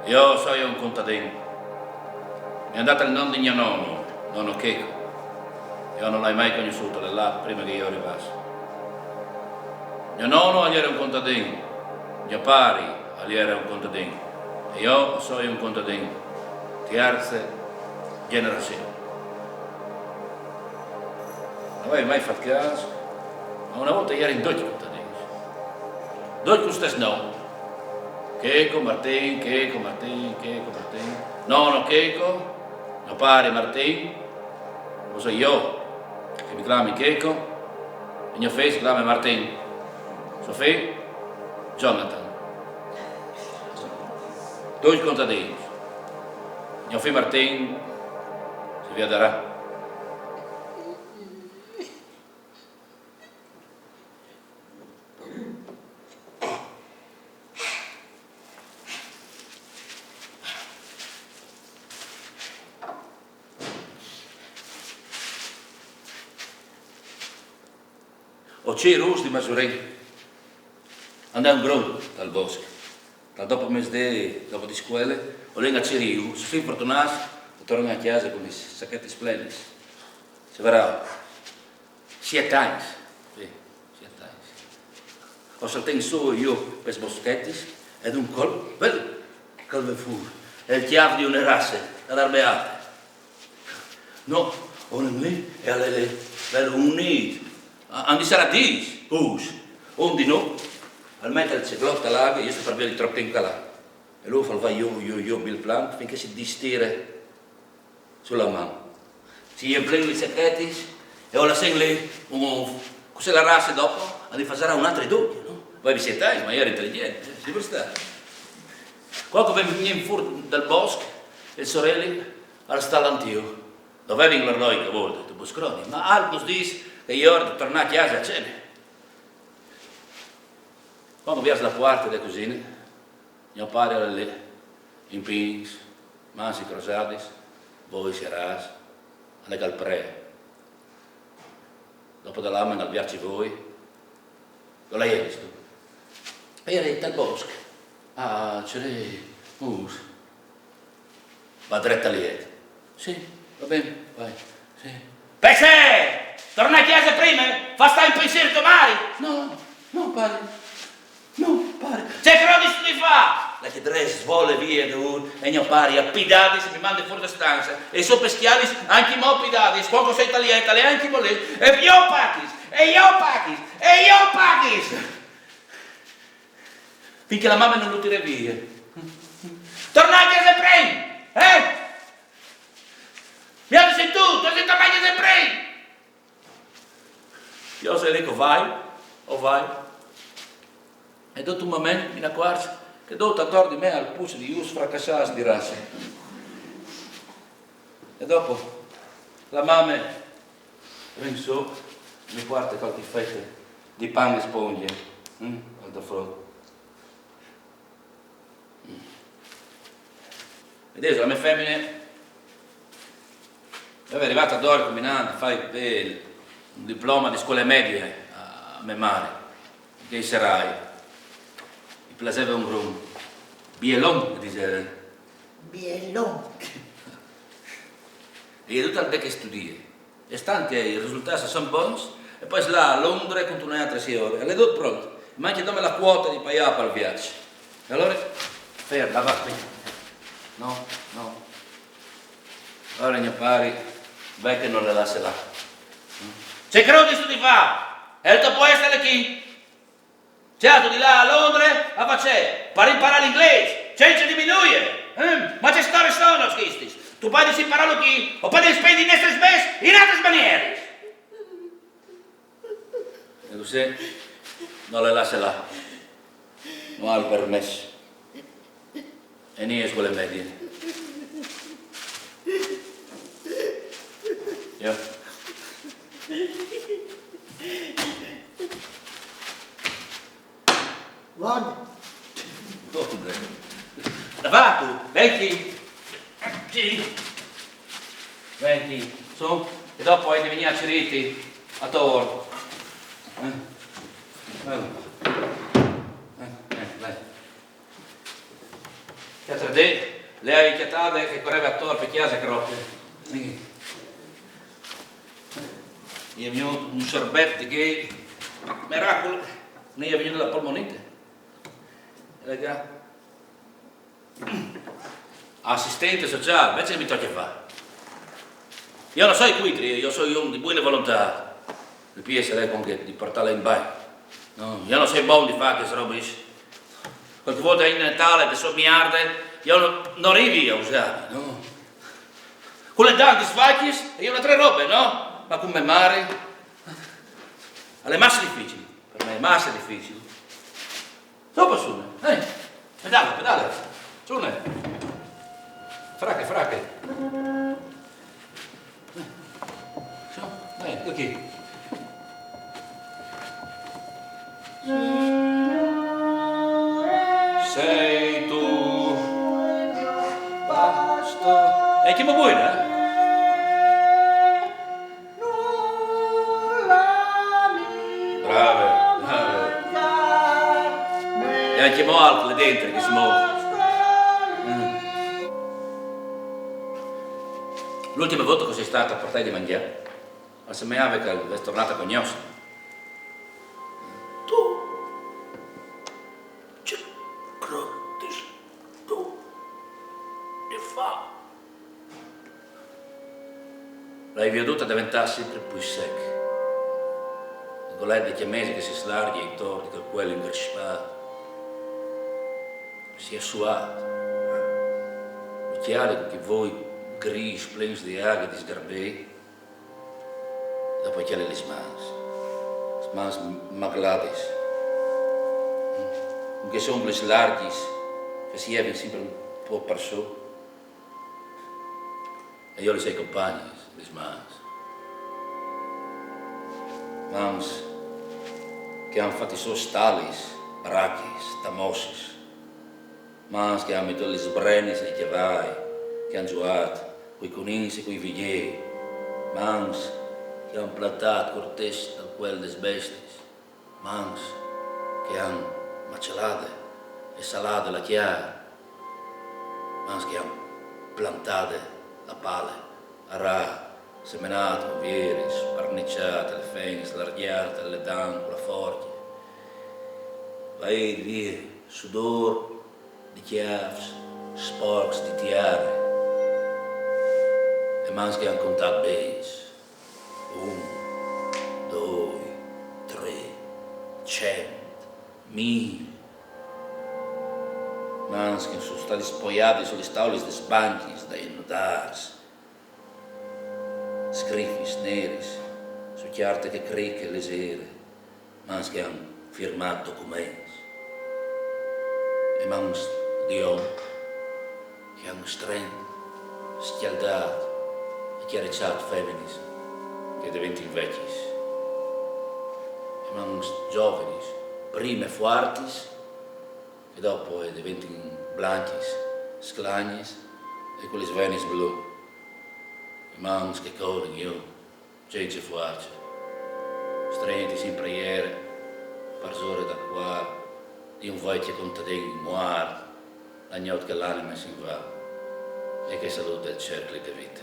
Io sono un contadino. Mi è andata il nome di mio nonno Checo. Io non l'hai mai conosciuto, è là prima che io arrivassi. Mio nonno era un contadino, mio padre era un contadino e io sono un contadino, terza generazione. Non avevi mai fatto caso, ma una volta erano due contadini, due con lo stesso nome. Checo, Martin, Checo, Martin, Checo, Martin. Nonno Checo, mio padre Martin, lo so io, che mi chiamo Checo, e mio figlio si chiama Martin. Sofì, Jonathan. Due contadini. Mio figlio Martin si vedrà. Ho c'ero di Masurin. Andai un grom dal bosco. Dopo mezz'ora, dopo di scuola, ho lì a Ceriu, se fui fortunato, torno a casa con i sacchetti splendidi. Si verrà 7 anni. Sì, 7 anni. Ho saltato su io per i boschetti ed un colpo, bello, calve fu, e il chiave di una razza, dall'arbeata. No, on lì e alle unito. Andi sarà dis, onde no? Al mettere il ciclotto all'ago, io sto per via di troppo in calà. E lui fa io, il plan, finché si distira sulla mano. Si io prendo i sacchetti e ho la lì, così la razza dopo, a fare un altro doppio, no? Poi vi siete, ma io ero intelligente, si può stare. Quando veniva fuori dal bosco, le sorelle, alla stall'antio, dove vengono noi che volte, tu buscroni, ma altri dice che io ero tornato a casa a cena. Quando viasi la porta della cucina, mio padre era lì, in pins, mansi crosati, voi serasi, andate al pre. Dopo dell'anno al viarci voi, dove l'hai visto? E eri dal bosco. Ah, c'era mus. Va dritta lì. Sì, va bene, vai, sì. Pesce! Torna a casa prima? Fa stare in pensiero domani? No, padre. No, pare. C'è che di fa? La che dress vuole via e mio pare appidati se mi manda fuori da stanza e so peschiavi anche i moppidati, spoco sei taglietta, le anche volete e io pachis. Finché la mamma non lo tira via. Torna a casa prima, mi hai tu sei tornato a casa prima. Io se dico vai. E dopo un momento mi accorgo che dopo attorno di me al puzzo di us fracassato di razza. E dopo la mamma viene su, mi porta qualche fetta di pane e sponge al da fronte. Vedete, la mia femmina è arrivata a Dore combinando, fai un diploma di scuole medie a Memare, che sarai. Placeva un grum. Bielon, diceva. Bielon. E tutto il che studia. E stanti i risultati sono buoni, e poi là a Londra continua a 3 ore. E le do pronto. Ma anche dammi la quota di pagare per il viaggio. E allora, ferma, va qui. No. Allora mio pari, vai che non le lascia là. C'è credi su di fa? E il tuo può essere chi? Certo, di là a Londra, a facere, per imparare l'inglese, senza diminuire. Ma c'è storie sono, schistis. Tu puoi imparare chi, o puoi spendere in altre spese, in altre maniere. E così, non le lascia là. Non ha il permesso. E niente scuole medie. Io. Guarda. Va tu, venti. Venti, su. E dopo hai di venire a Ceriti, a Toro. Vai. l'altra volta lei ha chiatato che correva attorno per chiesa proprio. Io è venuto un sorbetto che miracolo, ne è venuto la polmonite. Raga. Assistente sociale, invece mi tocca fare. Io non so i quitri, io sono uno di buona volontà. Il PS è con che di portarla in bagno. No, io non sono buono di fare queste robe. Qualche volta in Natale, che sono miliardi, io non arrivi a usare, no? Con le danze svacchi, io ho tre robe, no? Ma come mare? Alle masse difficili, per me, masse difficili. Dopo su, pedale, su, fracche. Su, qui. Sei tu, basta. E chi mi vuoi, eh? Brave. E anche molto lì dentro che si muove. L'ultima volta che sei stata a portare di mangiare, ma se mi aveva che è tornata con Gnossa. Tu ne fa. L'hai veduta diventare sempre più secca. Con lei di mesi che si slarga intorno con quello ingrispato. Si è suato. Occhiali che voi gris, plens di acqua e di sgarbei. Dopo occhiali le smans magladis. Che sono le larghi che si evano sempre un po' per su. E io le sei compagni, le smans. Mans che hanno fatto i suoi stalis, brachis, tamosis. Mans che hanno messo le sbrenis e i chiavai, che hanno giocato, coi conini e coi viglieri. Mans che hanno plantato cortesi da quelle des besties. Mans che hanno macellate e salate la chiara. Mans che hanno plantate la pale, a ra. Semenato, vieri, sparnicciate, le fene, slarghiate, le danque, la forchia. Vai via, sudor di chiaves, sporcs di tiare. E mans che hanno contato beis. 1, 2, 3, 100, 1000. Mans che sono stati spogliati sulle tavole dei banchi, dai notars. Scrifis neris, su chiarte che cricche le sere, mans che hanno firmato documenti. E mans di uomini che hanno stretto, schialdato e chiarecciato femminis che diventano vecchis. E mans giovani, prima fortis, e dopo diventano blanchis, sclagnis e con le svenis blu. Mans che corrono io, gente forte, stretti in preghiera, parzore da qua, di un vecchio contadino morto, la notte che l'anima si va e che saluta il cerchio di vita.